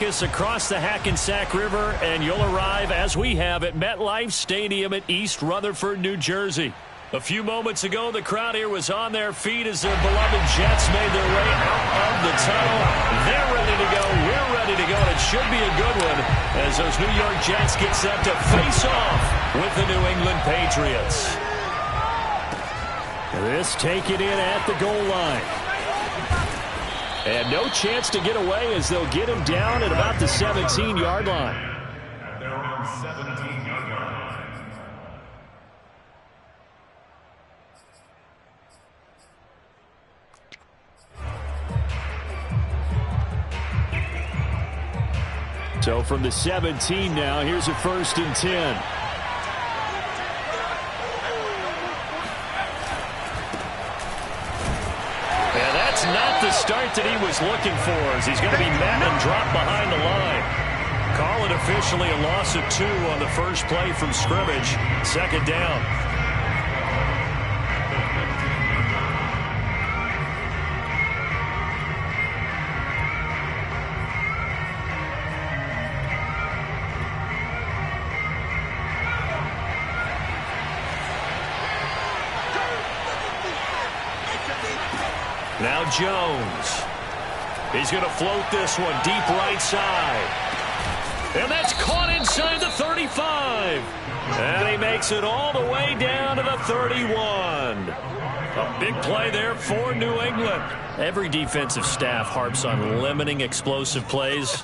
Across the Hackensack River, and you'll arrive, as we have, at MetLife Stadium at East Rutherford, New Jersey. A few moments ago, the crowd here was on their feet as their beloved Jets made their way out of the tunnel. They're ready to go. We're ready to go, and it should be a good one as those New York Jets get set to face off with the New England Patriots. This taken in at the goal line. And no chance to get away as they'll get him down at about the 17-yard line. They're on 17-yard line. So from the 17 now, here's a 1st and 10. Not the start that he was looking for, as he's going to be met and dropped behind the line. Call it officially a loss of 2 on the first play from scrimmage. 2nd down. Now Jones. He's going to float this one deep right side. And that's caught inside the 35. And he makes it all the way down to the 31. A big play there for New England. Every defensive staff harps on limiting explosive plays.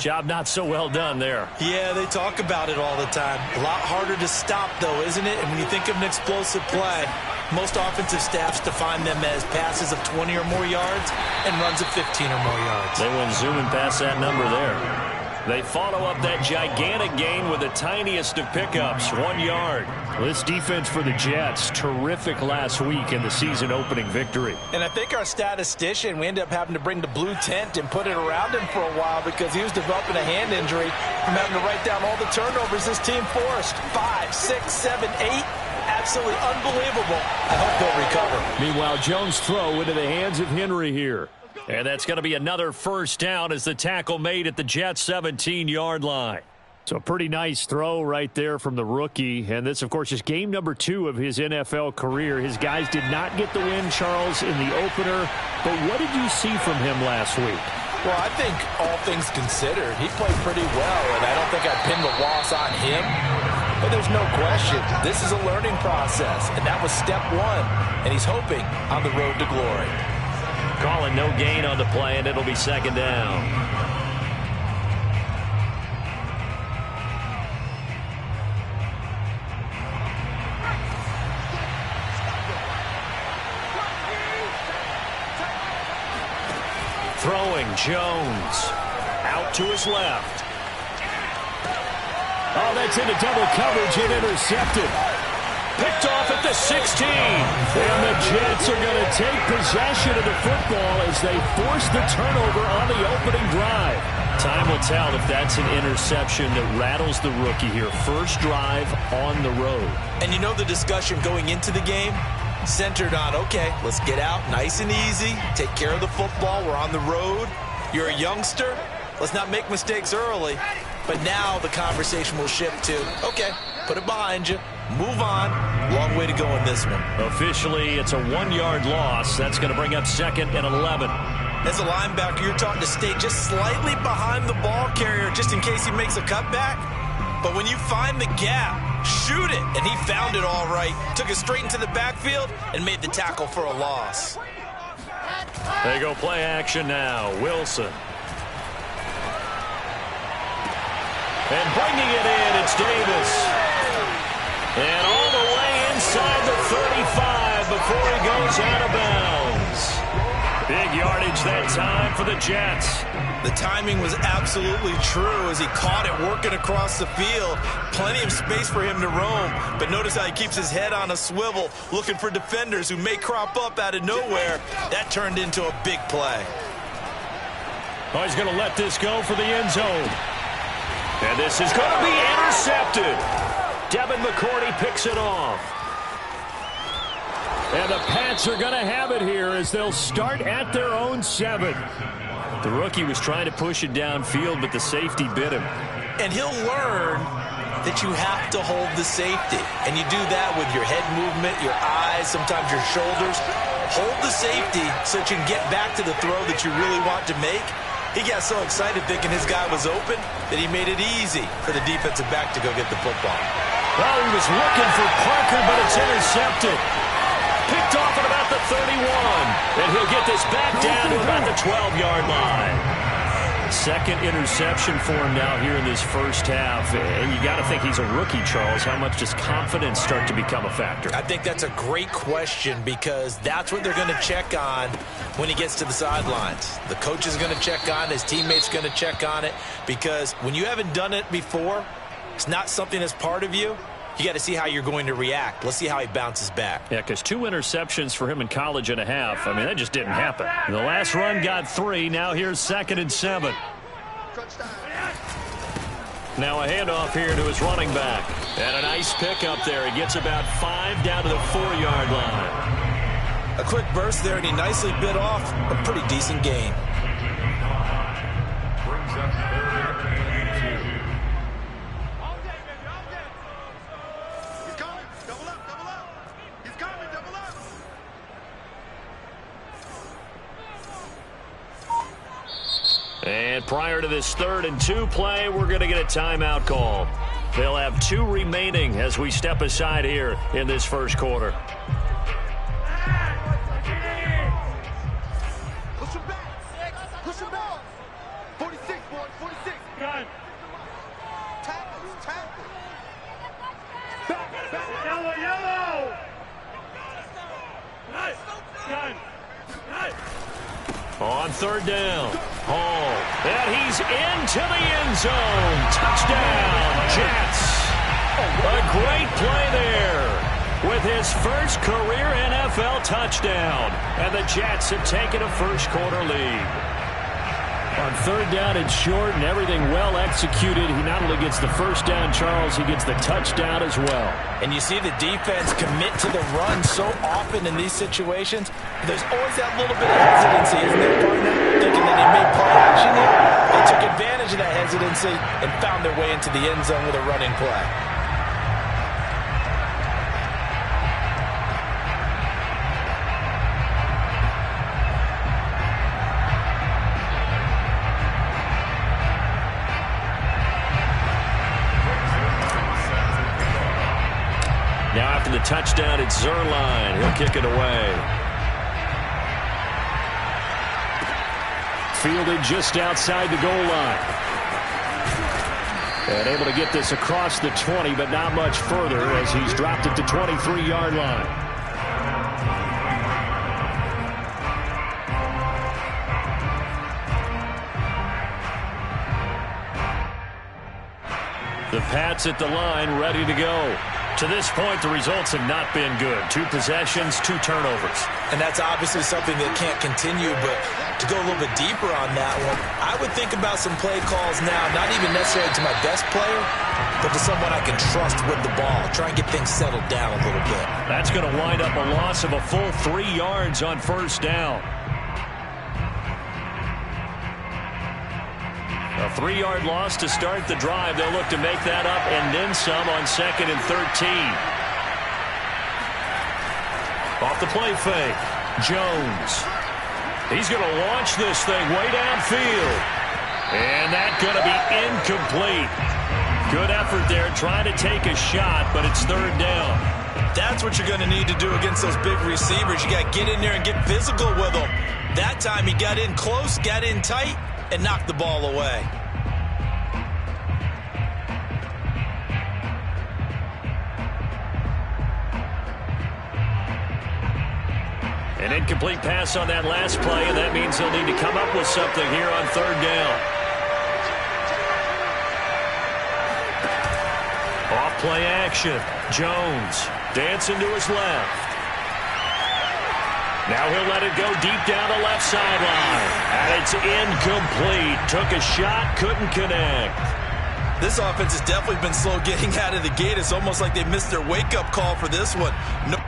Job not so well done there. Yeah, they talk about it all the time. A lot harder to stop, though, isn't it? And when you think of an explosive play, most offensive staffs define them as passes of 20 or more yards and runs of 15 or more yards. They went zooming past that number there. They follow up that gigantic gain with the tiniest of pickups, 1 yard. This defense for the Jets, terrific last week in the season-opening victory. And I think our statistician, we ended up having to bring the blue tent and put it around him for a while because he was developing a hand injury from having to write down all the turnovers this team forced. 5, 6, 7, 8. Absolutely unbelievable. I hope they'll recover. Meanwhile, Jones' throw into the hands of Henry here. And that's going to be another 1st down as the tackle made at the Jets' 17-yard line. So a pretty nice throw right there from the rookie. And this, of course, is game number 2 of his NFL career. His guys did not get the win, Charles, in the opener. But what did you see from him last week? Well, I think all things considered, he played pretty well. And I don't think I'd pin the loss on him. But there's no question, this is a learning process, and that was step 1, and he's hoping on the road to glory. Calling no gain on the play, and it'll be 2nd down. Throwing Jones out to his left. Oh, that's into double coverage and intercepted. Picked off at the 16. And the Jets are going to take possession of the football as they force the turnover on the opening drive. Time will tell if that's an interception that rattles the rookie here. First drive on the road. And you know the discussion going into the game? Centered on, okay, let's get out nice and easy. Take care of the football. We're on the road. You're a youngster. Let's not make mistakes early. But now the conversation will shift to, okay, put it behind you, move on. Long way to go in this one. Officially, it's a 1-yard loss. That's going to bring up 2nd and 11. As a linebacker, you're taught to stay just slightly behind the ball carrier just in case he makes a cutback. But when you find the gap, shoot it. And he found it all right. Took it straight into the backfield and made the tackle for a loss. They go play action now. Wilson. And bringing it in, it's Davis. And all the way inside the 35 before he goes out of bounds. Big yardage that time for the Jets. The timing was absolutely true as he caught it working across the field. Plenty of space for him to roam. But notice how he keeps his head on a swivel, looking for defenders who may crop up out of nowhere. That turned into a big play. Oh, he's going to let this go for the end zone. And this is going to be intercepted. Devin McCourty picks it off. And the Pats are going to have it here as they'll start at their own 7. The rookie was trying to push it downfield, but the safety bit him. And he'll learn that you have to hold the safety. And you do that with your head movement, your eyes, sometimes your shoulders. Hold the safety so that you can get back to the throw that you really want to make. He got so excited thinking his guy was open that he made it easy for the defensive back to go get the football. Well, he was looking for Parker, but it's intercepted. Picked off at about the 31. And he'll get this back down to about the 12-yard line. Second interception for him now here in this first half. And you got to think he's a rookie, Charles. How much does confidence start to become a factor? I think that's a great question because that's what they're going to check on when he gets to the sidelines. The coach is going to check on it. His teammates going to check on it because when you haven't done it before, it's not something that's part of you. You got to see how you're going to react. Let's see how he bounces back. Yeah, because 2 interceptions for him in college and a half. I mean, that just didn't happen. The last run got 3. Now here's 2nd and 7. Now a handoff here to his running back. And a nice pickup there. He gets about 5 down to the 4-yard line. A quick burst there, and he nicely bit off a pretty decent gain. Brings up 3rd and 2. And prior to this 3rd and 2 play, we're going to get a timeout call. They'll have 2 remaining as we step aside here in this first quarter. Push him back. Push him back. 46, boy. 46. Gun. Tackle. Back. Yellow. Nice. Gun. Nice. On 3rd down, Hall. And he's into the end zone. Touchdown, Jets. A great play there with his first career NFL touchdown. And the Jets have taken a first quarter lead. On 3rd down and short and everything well executed, he not only gets the first down, Charles, he gets the touchdown as well. And you see the defense commit to the run so often in these situations. There's always that little bit of hesitancy, isn't there, partner? Thinking that he may play action here. They took advantage of that hesitancy and found their way into the end zone with a running play. Now after the touchdown, it's Zerline. He'll kick it away. Fielded just outside the goal line. And able to get this across the 20, but not much further as he's dropped it to 23-yard line. The Pats at the line, ready to go. To this point, the results have not been good. 2 possessions, 2 turnovers. And that's obviously something that can't continue, but to go a little bit deeper on that one, I would think about some play calls now, not even necessarily to my best player, but to someone I can trust with the ball. Try and get things settled down a little bit. That's going to wind up a loss of a full 3 yards on 1st down. A 3-yard loss to start the drive. They'll look to make that up and then some on 2nd and 13. Off the play fake. Jones. He's going to launch this thing way downfield. And that's going to be incomplete. Good effort there trying to take a shot, but it's 3rd down. That's what you're going to need to do against those big receivers. You got to get in there and get physical with them. That time he got in close, got in tight, and knocked the ball away. An incomplete pass on that last play, and that means he'll need to come up with something here on 3rd down. Off play action. Jones dancing to his left. Now he'll let it go deep down the left sideline. And it's incomplete. Took a shot, couldn't connect. This offense has definitely been slow getting out of the gate. It's almost like they missed their wake-up call for this one. No.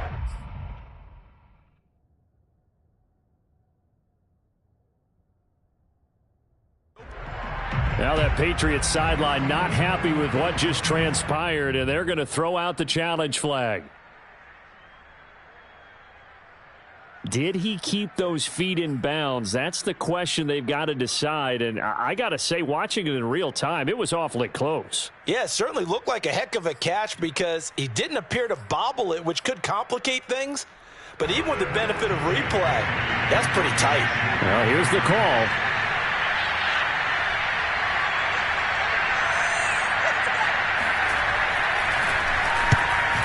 Patriots sideline not happy with what just transpired, and they're going to throw out the challenge flag. Did he keep those feet in bounds? That's the question they've got to decide. And I got to say, watching it in real time, it was awfully close. Yeah, it certainly looked like a heck of a catch because he didn't appear to bobble it, which could complicate things. But even with the benefit of replay, that's pretty tight. Well, here's the call.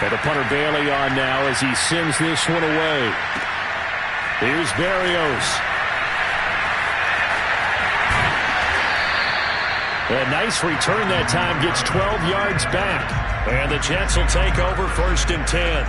And the punter Bailey on now as he sends this one away. Here's Berrios. A nice return that time, gets 12 yards back. And the Jets will take over 1st and 10.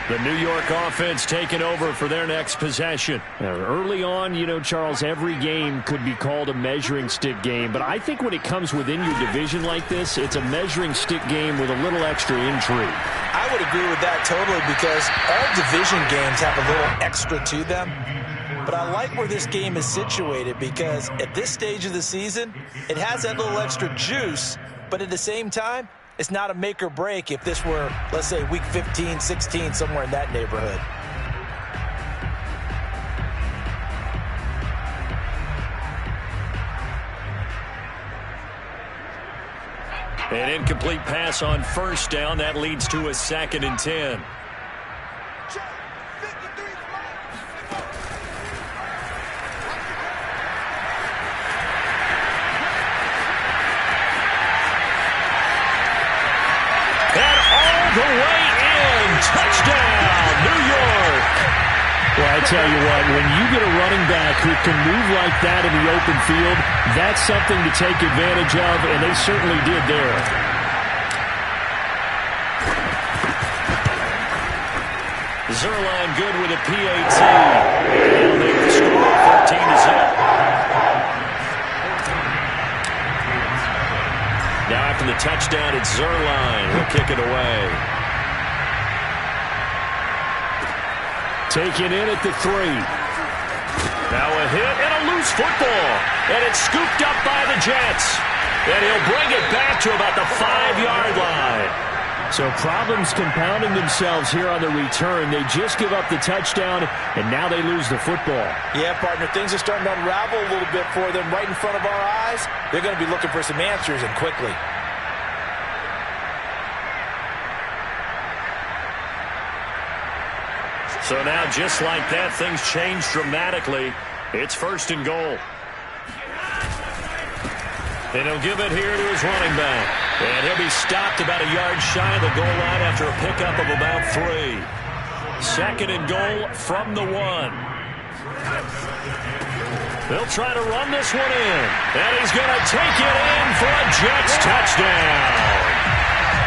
The New York offense taking over for their next possession. Early on, you know, Charles, every game could be called a measuring stick game. But I think when it comes within your division like this, it's a measuring stick game with a little extra intrigue. I would agree with that totally because all division games have a little extra to them. But I like where this game is situated because at this stage of the season, it has that little extra juice. But at the same time, it's not a make or break if this were, let's say, week 15, 16, somewhere in that neighborhood. An incomplete pass on 1st down. That leads to a 2nd and 10. The way in. Touchdown, New York. Well, I tell you what, when you get a running back who can move like that in the open field, that's something to take advantage of, and they certainly did there. Zerline good with a PAT. And they score 13-0. Now after the touchdown, it's Zerline. He'll kick it away. Taken in at the 3. Now a hit and a loose football. And it's scooped up by the Jets. And he'll bring it back to about the 5-yard line. So problems compounding themselves here on the return. They just give up the touchdown, and now they lose the football. Yeah, partner, things are starting to unravel a little bit for them right in front of our eyes. They're going to be looking for some answers, and quickly. So now, just like that, things change dramatically. It's 1st and goal. And he'll give it here to his running back. And he'll be stopped about a yard shy of the goal line after a pickup of about 3. 2nd and goal from the 1. They'll try to run this one in. And he's going to take it in for a Jets touchdown.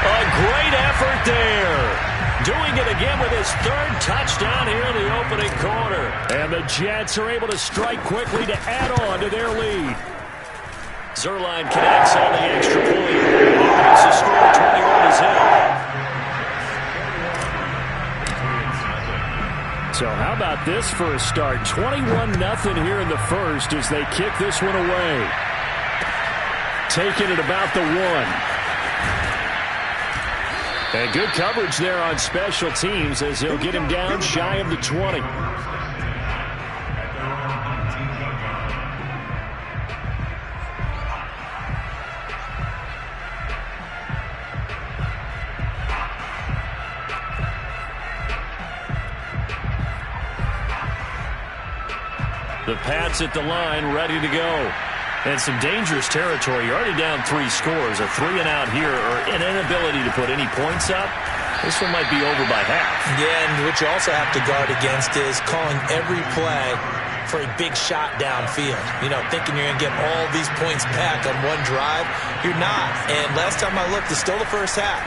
A great effort there. Doing it again with his 3rd touchdown here in the opening quarter. And the Jets are able to strike quickly to add on to their lead. Zerline connects on the extra point. Opens the score 21-0. So how about this for a start? 21-0 here in the 1st as they kick this one away. Taking it about the 1. And good coverage there on special teams as they'll get him down shy of the 20. The Pats at the line, ready to go. And some dangerous territory. You're already down 3 scores. A 3-and-out here, or an inability to put any points up. This one might be over by half. Yeah, and what you also have to guard against is calling every play for a big shot downfield. You know, thinking you're going to get all these points back on one drive. You're not. And last time I looked, it's still the first half.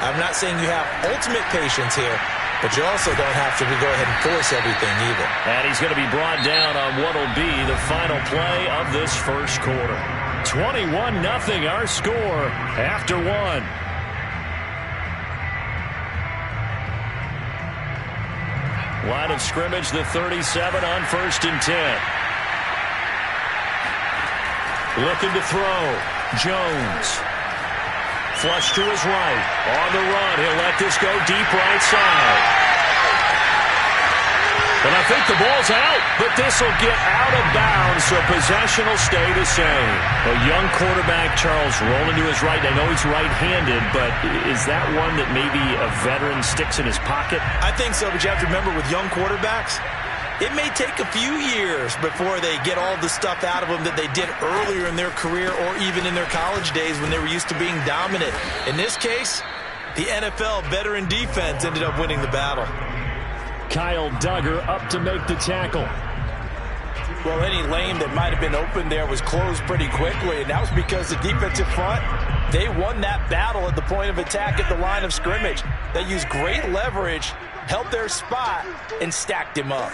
I'm not saying you have ultimate patience here, but you also don't have to go ahead and force everything either. And he's going to be brought down on what will be the final play of this first quarter. 21-0 our score after one. Line of scrimmage, the 37 on 1st and 10. Looking to throw. Jones. Flush to his right. On the run. He'll let this go deep right side. And I think the ball's out, but this will get out of bounds, so possession will stay the same. A young quarterback, Charles, rolling to his right. I know he's right-handed, but is that one that maybe a veteran sticks in his pocket? I think so, but you have to remember with young quarterbacks, it may take a few years before they get all the stuff out of them that they did earlier in their career or even in their college days when they were used to being dominant. In this case, the NFL veteran defense ended up winning the battle. Kyle Duggar up to make the tackle. Well, any lane that might have been open there was closed pretty quickly, and that was because the defensive front, they won that battle at the point of attack at the line of scrimmage. They used great leverage, held their spot, and stacked him up.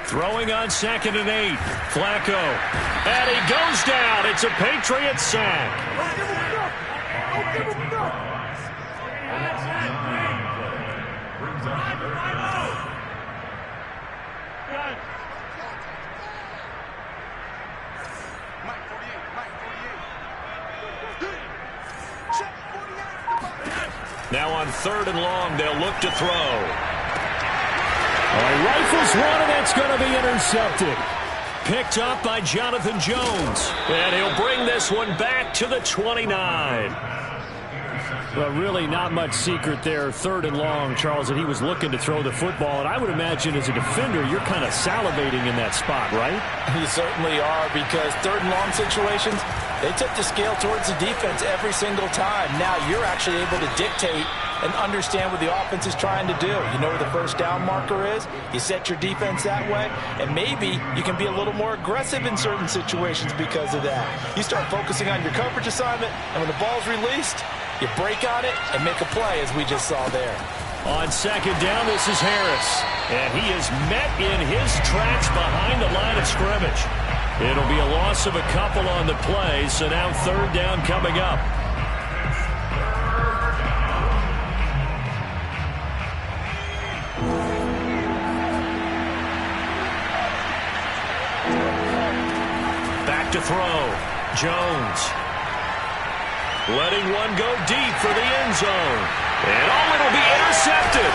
Throwing on 2nd and 8. Flacco. And he goes down. It's a Patriot sack. Now on 3rd and long, they'll look to throw. Rifles one, and it's going to be intercepted. Picked up by Jonathan Jones. And he'll bring this one back to the 29. Well, really not much secret there. 3rd and long, Charles, that he was looking to throw the football. And I would imagine as a defender, you're kind of salivating in that spot, right? You certainly are, because 3rd and long situations, they tip the scale towards the defense every single time. Now you're actually able to dictate and understand what the offense is trying to do. You know where the first down marker is. You set your defense that way, and maybe you can be a little more aggressive in certain situations because of that. You start focusing on your coverage assignment, and when the ball's released, you break on it and make a play, as we just saw there. On 2nd down, this is Harris, and he is met in his tracks behind the line of scrimmage. It'll be a loss of a couple on the play, so now 3rd down coming up. Back to throw. Jones. Letting one go deep for the end zone. And it'll be intercepted.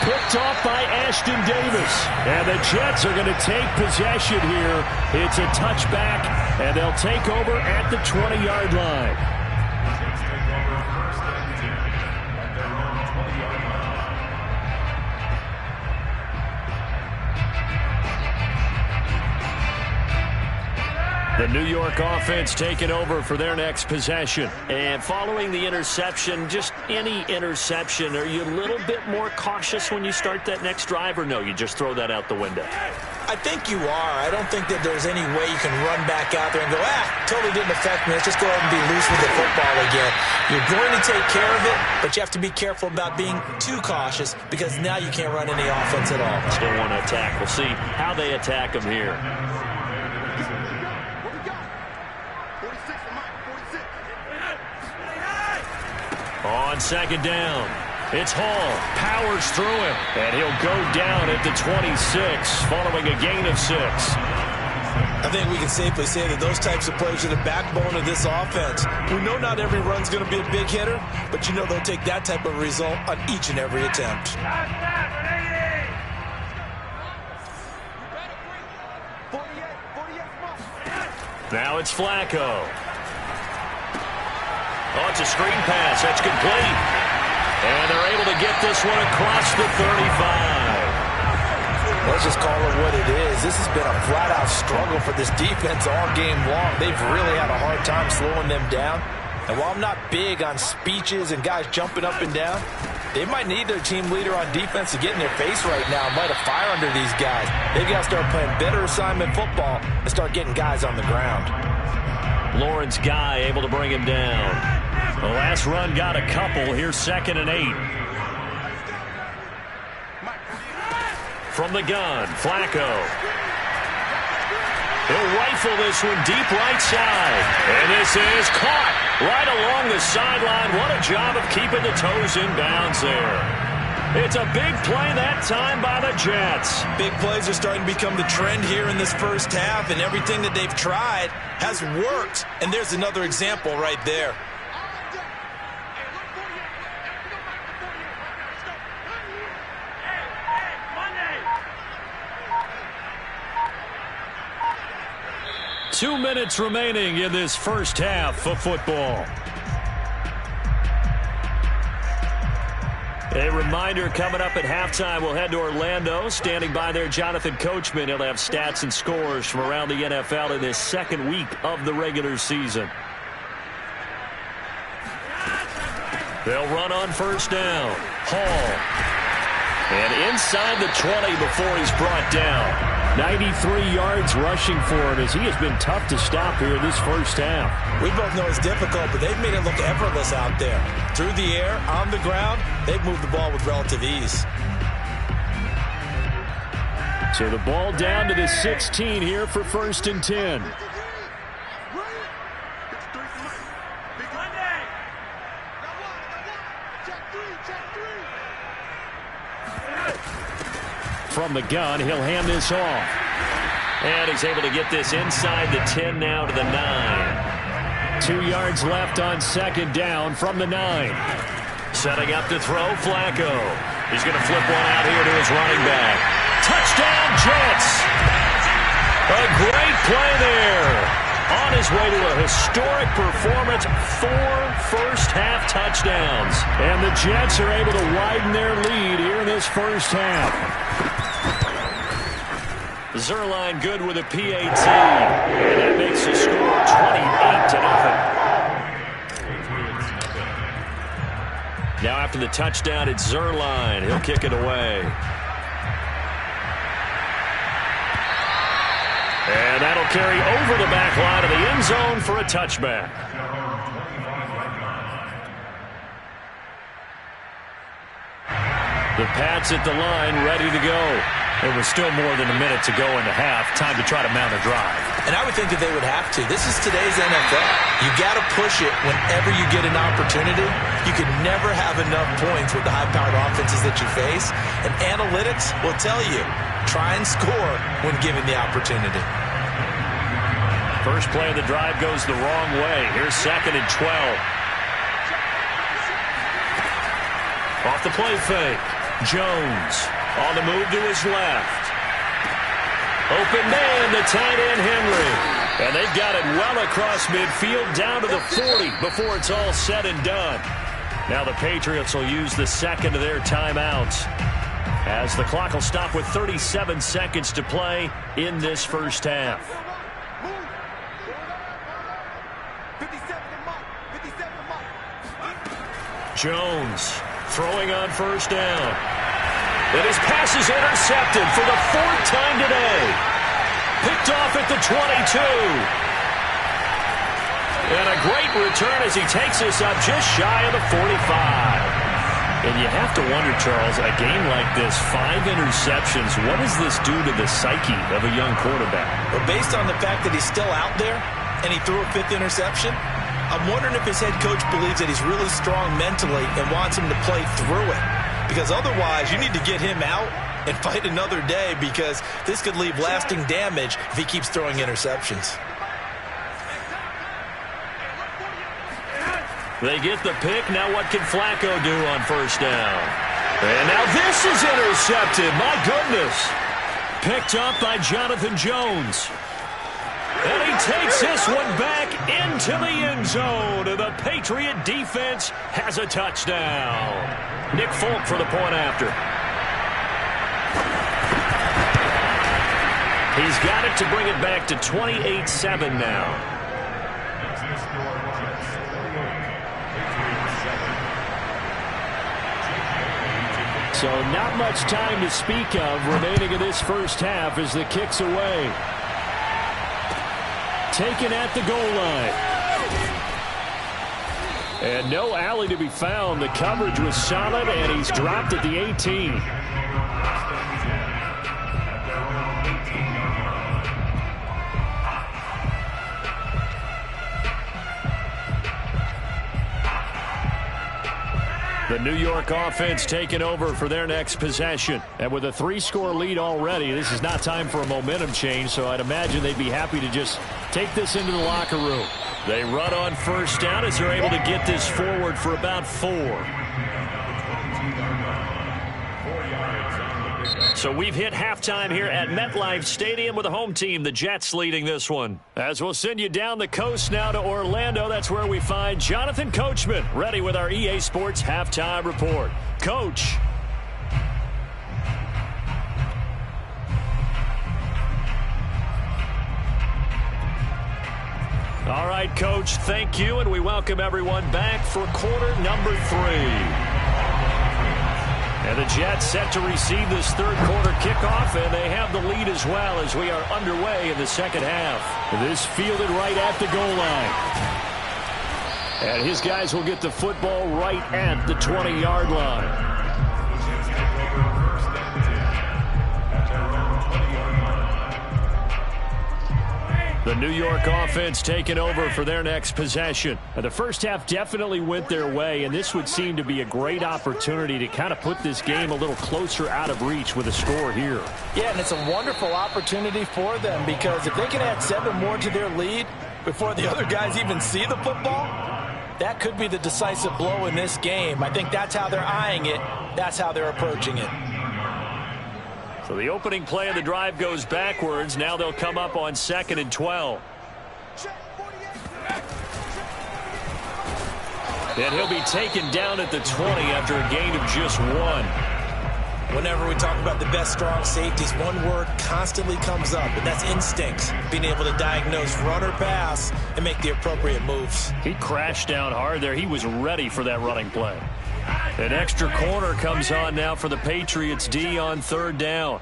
Picked off by Ashton Davis. And the Jets are going to take possession here. It's a touchback, and they'll take over at the 20-yard line. The New York offense taking over for their next possession. And following the interception, just any interception, are you a little bit more cautious when you start that next drive, or no, you just throw that out the window? I think you are. I don't think that there's any way you can run back out there and go, totally didn't affect me. Let's just go ahead and be loose with the football again. You're going to take care of it, but you have to be careful about being too cautious, because now you can't run any offense at all. Still want to attack. We'll see how they attack them here. On 2nd down, it's Hall. Powers through him, and he'll go down at the 26 following a gain of 6. I think we can safely say that those types of plays are the backbone of this offense. We know not every run's going to be a big hitter, but you know they'll take that type of result on each and every attempt. Now it's Flacco. Oh, it's a screen pass. That's complete. And they're able to get this one across the 35. Let's just call it what it is. This has been a flat-out struggle for this defense all game long. They've really had a hard time slowing them down. And while I'm not big on speeches and guys jumping up and down, they might need their team leader on defense to get in their face right now and light a fire under these guys. They've got to start playing better assignment football and start getting guys on the ground. Lawrence Guy able to bring him down. The last run got a couple. Here's 2nd and 8. From the gun, Flacco. He'll rifle this one deep right side. And this is caught right along the sideline. What a job of keeping the toes in bounds there. It's a big play that time by the Jets. Big plays are starting to become the trend here in this first half, and everything that they've tried has worked. And there's another example right there. Two minutes remaining in this first half of football. A reminder, coming up at halftime, we'll head to Orlando. Standing by there, Jonathan Coachman. He'll have stats and scores from around the NFL in this second week of the regular season. They'll run on first down. Hall. And inside the 20 before he's brought down. 93 yards rushing for him as he has been tough to stop here this first half. We both know it's difficult, but they've made it look effortless out there. Through the air, on the ground, they've moved the ball with relative ease. So the ball down to the 16 here for 1st and 10. From the gun, he'll hand this off. And he's able to get this inside the 10 now to the 9. 2 yards left on 2nd down from the 9. Setting up to throw, Flacco. He's going to flip one out here to his running back. Touchdown, Jets! A great play there. On his way to a historic performance, 4 first-half touchdowns. And the Jets are able to widen their lead here in this first half. Zerline good with a PAT. And that makes the score 28-0. Now after the touchdown, it's Zerline. He'll kick it away. And that'll carry over the back line of the end zone for a touchback. The Pats at the line, ready to go. There was still more than a minute to go in the half. Time to try to mount a drive. And I would think that they would have to. This is today's NFL. You got to push it whenever you get an opportunity. You can never have enough points with the high-powered offenses that you face. And analytics will tell you, try and score when given the opportunity. First play of the drive goes the wrong way. Here's 2nd and 12. Off the play fake. Jones on the move to his left. Open man, the tight end Henry. And they've got it well across midfield down to the 40 before it's all said and done. Now the Patriots will use the second of their timeouts as the clock will stop with 37 seconds to play in this first half. Jones throwing on first down. And his pass is intercepted for the 4th time today. Picked off at the 22. And a great return as he takes us up just shy of the 45. And you have to wonder, Charles, a game like this, 5 interceptions, what does this do to the psyche of a young quarterback? Well, based on the fact that he's still out there and he threw a 5th interception, I'm wondering if his head coach believes that he's really strong mentally and wants him to play through it. Because otherwise, you need to get him out and fight another day because this could leave lasting damage if he keeps throwing interceptions. They get the pick. Now what can Flacco do on first down? And now this is intercepted. My goodness. Picked up by Jonathan Jones. And he takes this one back into the end zone. And the Patriot defense has a touchdown. Nick Folk for the point after. He's got it to bring it back to 28-7 now. So not much time to speak of remaining in this first half as the kick's away. taken at the goal line. And no alley to be found. The coverage was solid, and he's dropped at the 18. The New York offense taking over for their next possession. And with a 3-score lead already, this is not time for a momentum change, so I'd imagine they'd be happy to just take this into the locker room. They run on first down as they're able to get this forward for about 4. So we've hit halftime here at MetLife Stadium with the home team, the Jets, leading this one. As we'll send you down the coast now to Orlando, that's where we find Jonathan Coachman, ready with our EA Sports halftime report. Coach. All right, Coach, thank you, and we welcome everyone back for quarter number 3. And the Jets set to receive this third quarter kickoff, and they have the lead as well as we are underway in the second half. This fielded right at the goal line. And his guys will get the football right at the 20-yard line. The New York offense taking over for their next possession. The first half definitely went their way, and this would seem to be a great opportunity to kind of put this game a little closer out of reach with a score here. Yeah, and it's a wonderful opportunity for them because if they can add 7 more to their lead before the other guys even see the football, that could be the decisive blow in this game. I think that's how they're eyeing it. That's how they're approaching it. So the opening play of the drive goes backwards. Now they'll come up on 2nd and 12. And he'll be taken down at the 20 after a gain of just 1. Whenever we talk about the best strong safeties, one word constantly comes up, and that's instincts. Being able to diagnose run or pass and make the appropriate moves. He crashed down hard there. He was ready for that running play. An extra corner comes on now for the Patriots D on 3rd down.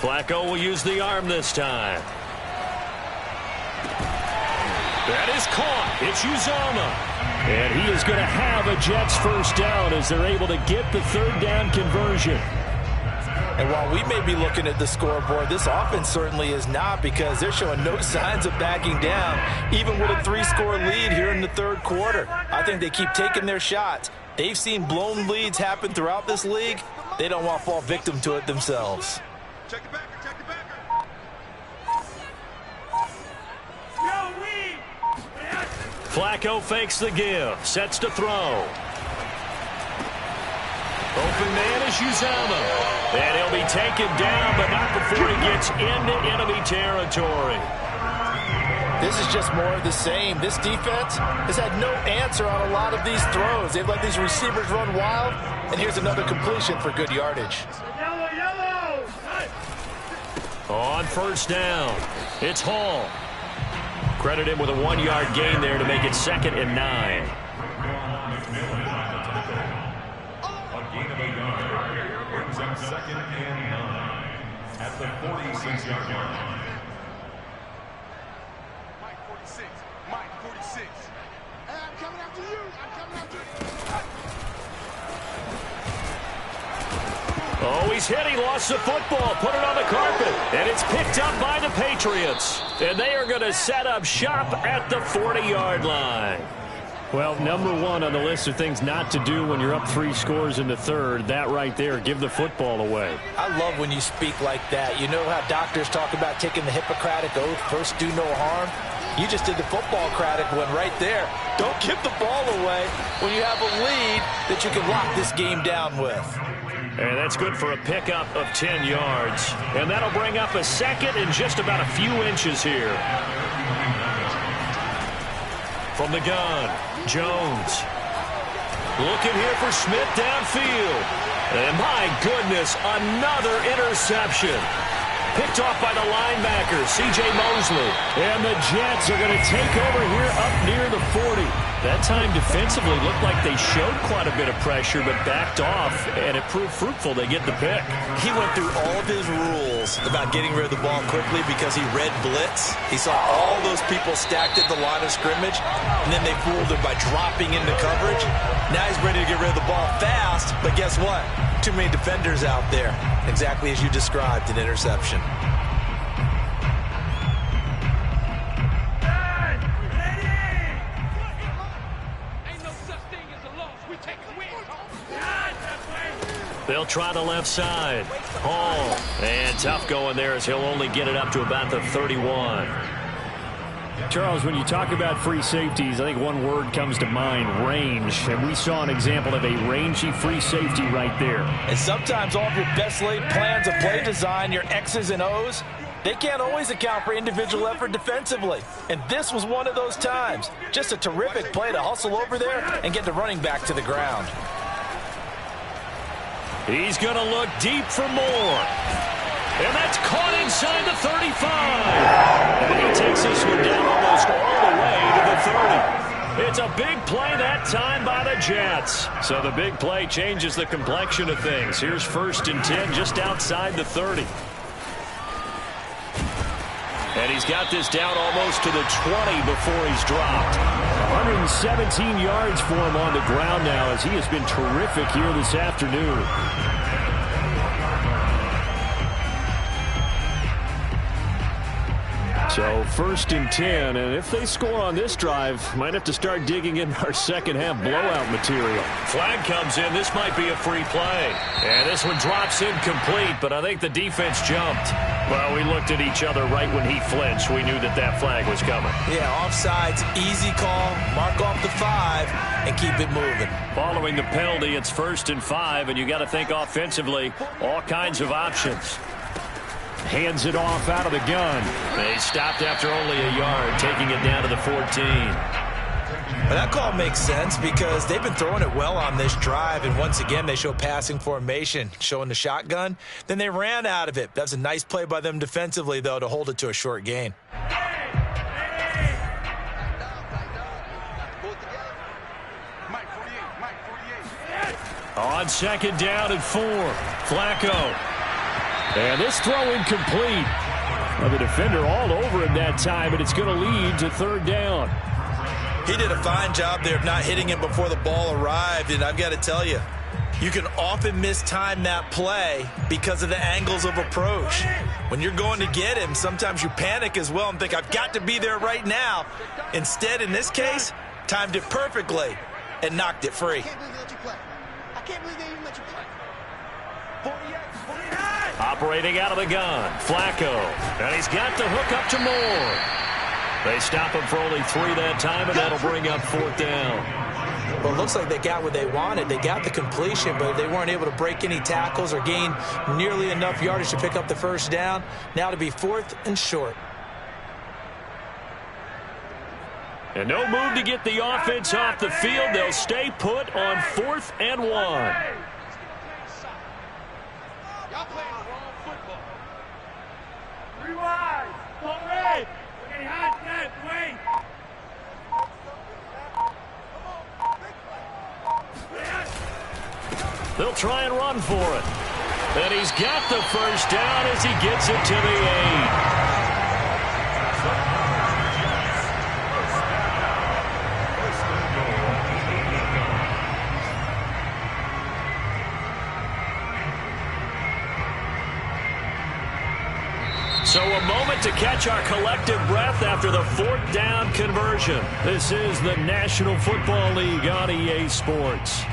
Flacco will use the arm this time. That is caught. It's Uzomah. And he is going to have a Jets first down as they're able to get the 3rd down conversion. And while we may be looking at the scoreboard, this offense certainly is not because they're showing no signs of backing down, even with a 3-score lead here in the 3rd quarter. I think they keep taking their shots. They've seen blown leads happen throughout this league. They don't want to fall victim to it themselves. Check the backer, check the backer. Flacco fakes the give, sets to throw. Open man is Uzomah. And he'll be taken down, but not before he gets into enemy territory. This is just more of the same. This defense has had no answer on a lot of these throws. They've let these receivers run wild, and here's another completion for good yardage. On first down, it's Hall. Credit him with a 1-yard gain there to make it 2nd and 9. Second and 9 at the 46-yard line. Mike 46. Mike 46. Hey, I'm coming after you. I'm coming after you. Oh, he's hit. He lost the football. Put it on the carpet. And it's picked up by the Patriots. And they are going to set up shop at the 40-yard line. Well, number 1 on the list of things not to do when you're up 3 scores in the 3rd, that right there, give the football away. I love when you speak like that. You know how doctors talk about taking the Hippocratic oath, first do no harm? You just did the football-cratic one right there. Don't give the ball away when you have a lead that you can lock this game down with. And that's good for a pickup of 10 yards. And that'll bring up a 2nd and just about a few inches here. From the gun, Jones. Looking here for Smith downfield. And my goodness, another interception. Picked off by the linebacker, C.J. Mosley. And the Jets are going to take over here up near the 40. That time defensively looked like they showed quite a bit of pressure but backed off, and it proved fruitful. They get the pick. He went through all of his rules about getting rid of the ball quickly because he read blitz. He saw all those people stacked at the line of scrimmage, and then they fooled him by dropping into coverage. Now he's ready to get rid of the ball fast, but guess what? Too many defenders out there. Exactly as you described, an interception. They'll try the left side. Hall. And tough going there as he'll only get it up to about the 31. Charles, when you talk about free safeties, I think one word comes to mind, range. And we saw an example of a rangy free safety right there. And sometimes all of your best laid plans of play design, your X's and O's, they can't always account for individual effort defensively. And this was one of those times. Just a terrific play to hustle over there and get the running back to the ground. He's going to look deep for more. And that's caught inside the 35. And he takes this one down almost all the way to the 30. It's a big play that time by the Jets. So the big play changes the complexion of things. Here's 1st and 10 just outside the 30. And he's got this down almost to the 20 before he's dropped. 117 yards for him on the ground now as he has been terrific here this afternoon. So 1st and 10, and if they score on this drive, might have to start digging in our second half blowout material. Flag comes in. This might be a free play. And this one drops incomplete, but I think the defense jumped. Well, we looked at each other right when he flinched. We knew that that flag was coming. Yeah, offsides, easy call. Mark off the 5 and keep it moving. Following the penalty, it's 1st and 5, and you got to think offensively, all kinds of options. Hands it off out of the gun. They stopped after only a yard, taking it down to the 14. Well, that call makes sense because they've been throwing it well on this drive, and once again they show passing formation, showing the shotgun. Then they ran out of it. That's a nice play by them defensively, though, to hold it to a short gain. On 2nd down and 4, Flacco. And this throw incomplete. Well, the defender all over him that time, and it's going to lead to 3rd down. He did a fine job there of not hitting him before the ball arrived, and I've got to tell you, you can often mistime that play because of the angles of approach. When you're going to get him, sometimes you panic as well and think, I've got to be there right now. Instead, in this case, timed it perfectly and knocked it free. I can't believe they even let you play. Operating out of the gun, Flacco. And he's got the hook up to Moore. They stop him for only 3 that time, and that'll bring up 4th down. Well, it looks like they got what they wanted. They got the completion, but they weren't able to break any tackles or gain nearly enough yardage to pick up the 1st down. Now to be 4th and short. And no move to get the offense off the field. They'll stay put on 4th and 1. Y'all playing the wrong football. Rewind. Don't read. Okay, hot set. Wait. They'll try and run for it. And he's got the 1st down as he gets it to the 8. So a moment to catch our collective breath after the 4th down conversion. This is the National Football League on EA Sports.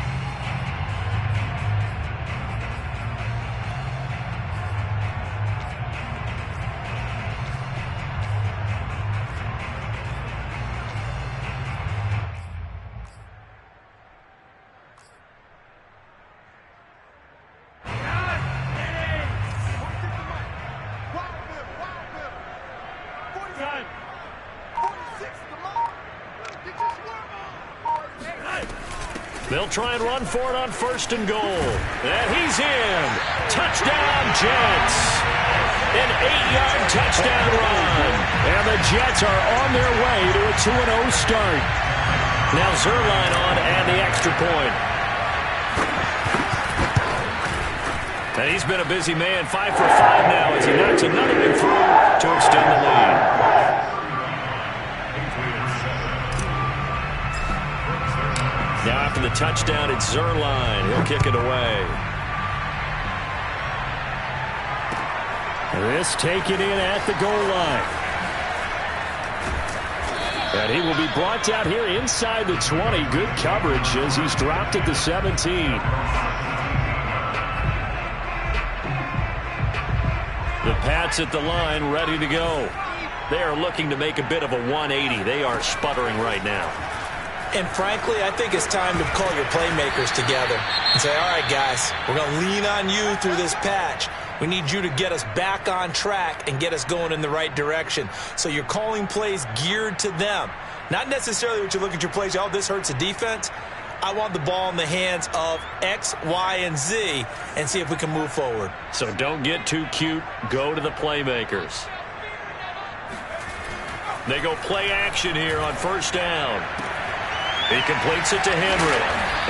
They'll try and run for it on 1st and goal. And he's in. Touchdown, Jets. An 8-yard touchdown run. And the Jets are on their way to a 2-0 start. Now Zerline on and the extra point. And he's been a busy man, 5 for 5 now as he knocks another one through to extend the lead. Now after the touchdown, it's Zerline. He'll kick it away. This taken in at the goal line. And he will be brought down here inside the 20. Good coverage as he's dropped at the 17. The Pats at the line ready to go. They are looking to make a bit of a 180. They are sputtering right now. And frankly, I think it's time to call your playmakers together and say, all right, guys, we're going to lean on you through this patch. We need you to get us back on track and get us going in the right direction. So you're calling plays geared to them. Not necessarily what you look at your plays, oh, this hurts the defense. I want the ball in the hands of X, Y, and Z and see if we can move forward. So don't get too cute. Go to the playmakers. They go play action here on first down. He completes it to Henry.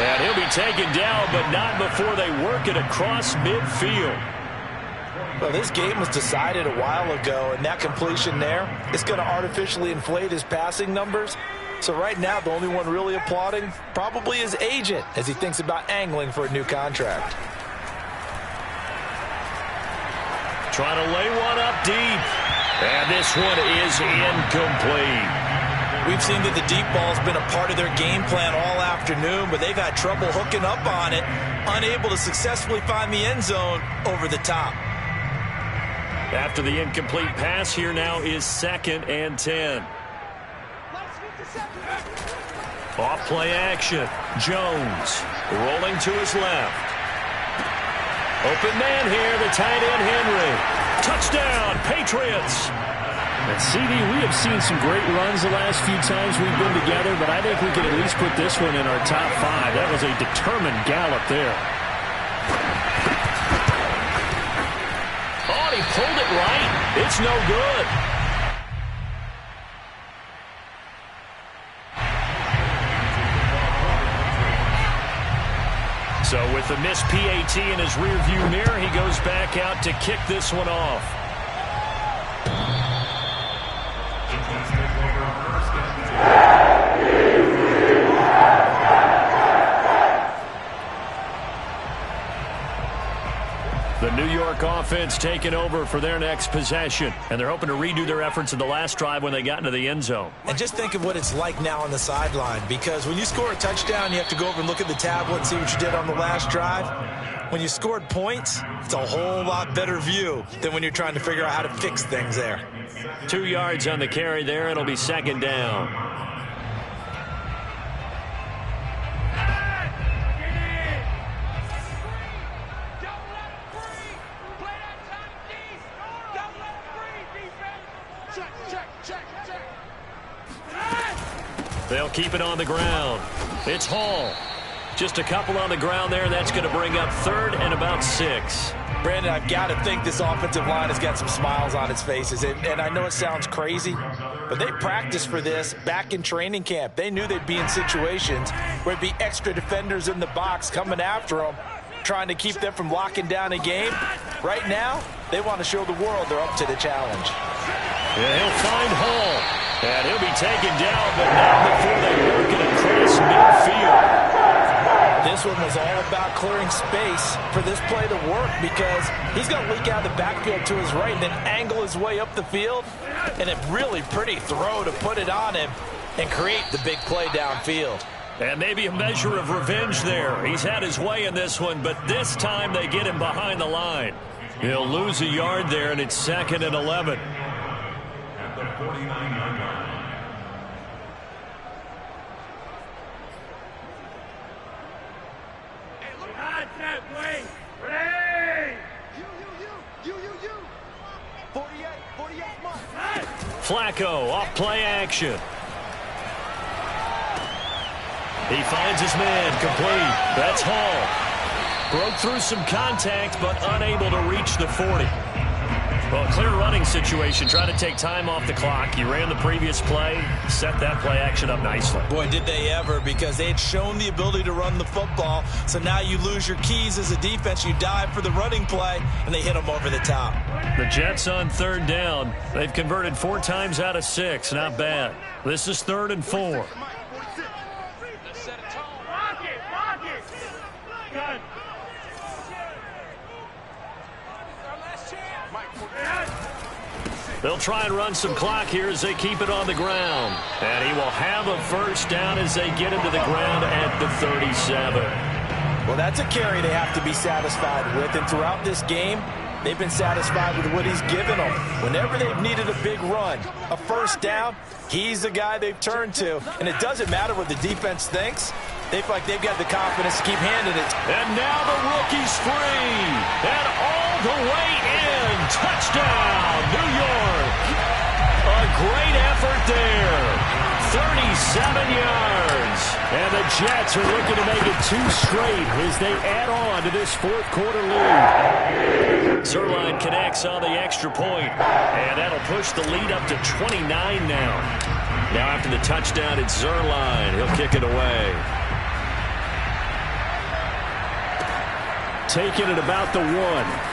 And he'll be taken down, but not before they work it across midfield. Well, this game was decided a while ago, and that completion there is going to artificially inflate his passing numbers. So right now, the only one really applauding probably his agent as he thinks about angling for a new contract. Trying to lay one up deep. And this one is incomplete. We've seen that the deep ball's been a part of their game plan all afternoon, but they've had trouble hooking up on it, unable to successfully find the end zone over the top. After the incomplete pass, here now is 2nd and 10. Off play action. Jones rolling to his left. Open man here, the tight end Henry. Touchdown, Patriots. And CD, we have seen some great runs the last few times we've been together, but I think we can at least put this one in our top 5. That was a determined gallop there. Oh, he pulled it right. It's no good. So with the missed PAT in his rearview mirror, he goes back out to kick this one off. The New York offense taking over for their next possession, and they're hoping to redo their efforts in the last drive when they got into the end zone. And just think of what it's like now on the sideline, because when you score a touchdown, you have to go over and look at the tablet and see what you did on the last drive. When you scored points, it's a whole lot better view than when you're trying to figure out how to fix things there. 2 yards on the carry there. It'll be 2nd down. They'll keep it on the ground. It's Hall. Just a couple on the ground there. That's going to bring up 3rd and about 6. Brandon, I've got to think this offensive line has got some smiles on its faces. And I know it sounds crazy, but they practiced for this back in training camp. They knew they'd be in situations where there'd be extra defenders in the box coming after them, trying to keep them from locking down a game. Right now, they want to show the world they're up to the challenge. Yeah, he'll find Hall. And he'll be taken down, but not before they work it across midfield. This one was all about clearing space for this play to work, because he's going to leak out the backfield to his right and then angle his way up the field. And a really pretty throw to put it on him and create the big play downfield. And maybe a measure of revenge there. He's had his way in this one, but this time they get him behind the line. He'll lose a yard there, and it's 2nd and 11. At the 49-yard line. Flacco off play action. He finds his man, complete. That's Hall. Broke through some contact, but unable to reach the 40. Well, clear running situation. Trying to take time off the clock. You ran the previous play, set that play action up nicely. Boy, did they ever, because they had shown the ability to run the football. So now you lose your keys as a defense. You dive for the running play, and they hit them over the top. The Jets on third down. They've converted 4 times out of 6. Not bad. This is 3rd and 4. They'll try and run some clock here as they keep it on the ground. And he will have a first down as they get into the ground at the 37. Well, that's a carry they have to be satisfied with. And throughout this game, they've been satisfied with what he's given them. Whenever they've needed a big run, a first down, he's the guy they've turned to. And it doesn't matter what the defense thinks. They feel like they've got the confidence to keep handling it. And now the rookie's free. And all the way in. Touchdown, New York. A great effort there. 37 yards. And the Jets are looking to make it 2 straight as they add on to this 4th quarter lead. Zerline connects on the extra point. And that'll push the lead up to 29 now. Now after the touchdown, it's Zerline. He'll kick it away. Taking it about the 1.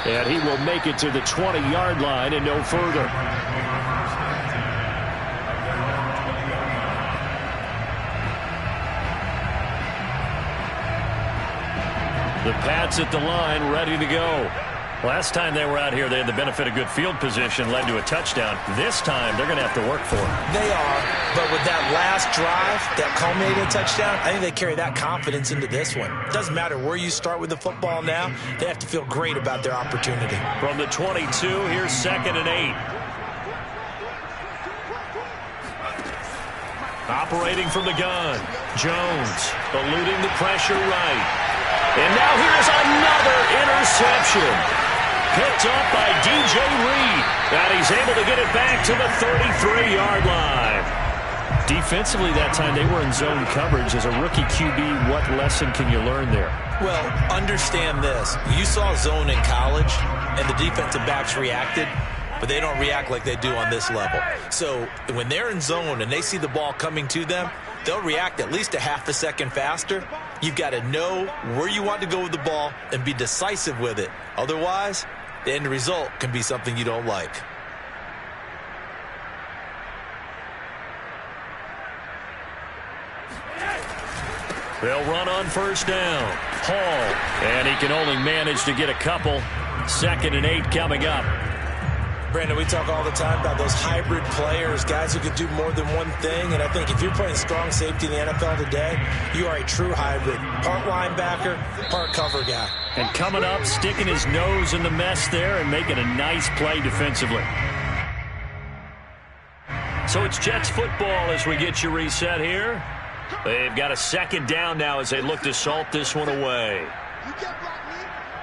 And he will make it to the 20-yard line and no further. The Pats at the line, ready to go. Last time they were out here, they had the benefit of good field position, led to a touchdown. This time, they're going to have to work for it. They are, but with that last drive, that culminating touchdown, I think they carry that confidence into this one. It doesn't matter where you start with the football now. They have to feel great about their opportunity. From the 22, here's 2nd and 8. Operating from the gun, Jones eluding the pressure right. And now here's another interception. Picked up by DJ Reed. And he's able to get it back to the 33-yard line. Defensively that time, they were in zone coverage. As a rookie QB, what lesson can you learn there? Well, understand this. You saw zone in college, and the defensive backs reacted, but they don't react like they do on this level. So when they're in zone and they see the ball coming to them, they'll react at least a half a second faster. You've got to know where you want to go with the ball and be decisive with it. Otherwise, the end result can be something you don't like. They'll run on first down. Hall, and he can only manage to get a couple. 2nd and 8 coming up. Brandon, we talk all the time about those hybrid players, guys who can do more than one thing. And I think if you're playing strong safety in the NFL today, you are a true hybrid. Part linebacker, part cover guy. And coming up, sticking his nose in the mess there and making a nice play defensively. So it's Jets football as we get you reset here. They've got a 2nd down now as they look to salt this one away. You can't block me.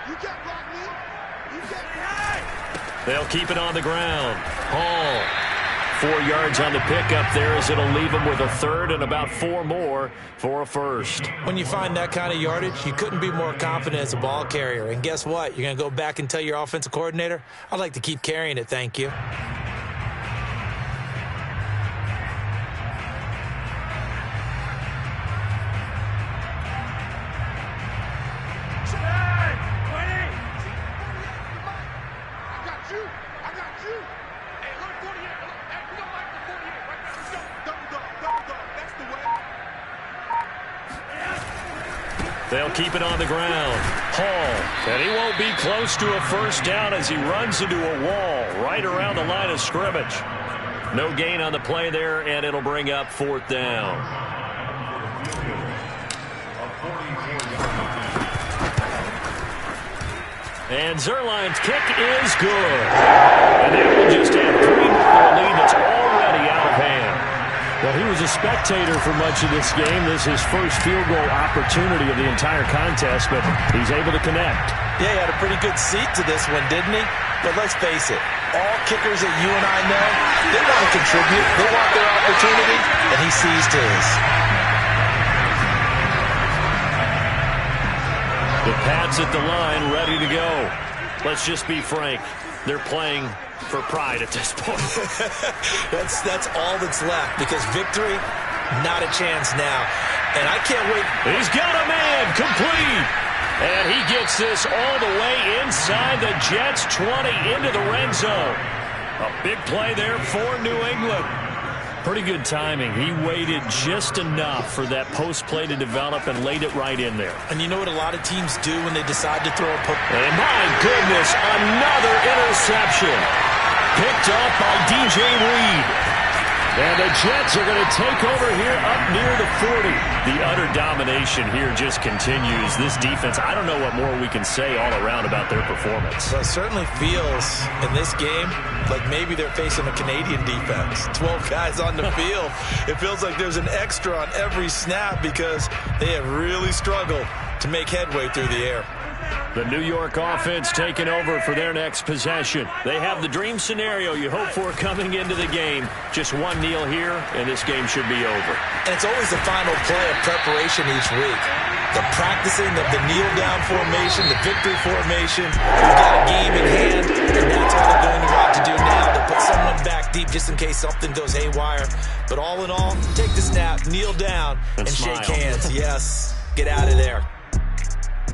You can't block me. You can't. They'll keep it on the ground. Hall, 4 yards on the pickup there as it'll leave him with a 3rd and about 4 more for a first. When you find that kind of yardage, you couldn't be more confident as a ball carrier. And guess what? You're going to go back and tell your offensive coordinator, I'd like to keep carrying it, thank you. They'll keep it on the ground. Hall, and he won't be close to a first down as he runs into a wall right around the line of scrimmage. No gain on the play there, and it'll bring up 4th down. And Zerline's kick is good. And they will just have 3 more for a lead that's already out of hand. Well, he was a spectator for much of this game. This is his first field goal opportunity of the entire contest, but he's able to connect. Yeah, he had a pretty good seat to this one, didn't he? But let's face it, all kickers that you and I know, they want to contribute. They want their opportunity, and he seized his. The Pats at the line, ready to go. Let's just be frank. They're playing for pride at this point. That's all that's left, because victory, not a chance now. And I can't wait. He's got a man, complete. And he gets this all the way inside the Jets' 20 into the red zone. A big play there for New England. Pretty good timing. He waited just enough for that post play to develop and laid it right in there. And you know what a lot of teams do when they decide to throw a poke? And my goodness, another interception. Picked off by DJ Reed. And the Jets are going to take over here up near the 40. The utter domination here just continues. This defense, I don't know what more we can say all around about their performance. Well, it certainly feels in this game like maybe they're facing a Canadian defense. 12 guys on the field. It feels like there's an extra on every snap because they have really struggled to make headway through the air. The New York offense taking over for their next possession. They have the dream scenario you hope for coming into the game. Just one kneel here, and this game should be over. And it's always the final play of preparation each week. The practicing of the kneel-down formation, the victory formation. We've got a game in hand, and that's all they're going to want to do now, to put someone back deep just in case something goes haywire. But all in all, take the snap, kneel down, and shake hands. Yes, get out of there.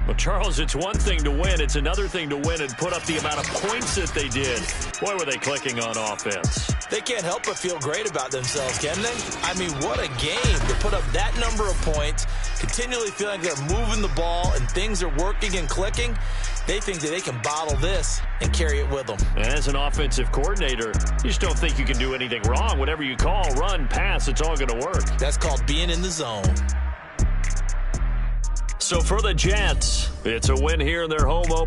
Well, Charles, it's one thing to win. It's another thing to win and put up the amount of points that they did. Boy, were they clicking on offense. They can't help but feel great about themselves, can they? I mean, what a game to put up that number of points, continually feeling like they're moving the ball and things are working and clicking. They think that they can bottle this and carry it with them. As an offensive coordinator, you just don't think you can do anything wrong. Whatever you call, run, pass, it's all going to work. That's called being in the zone. So for the Jets, it's a win here in their home opener.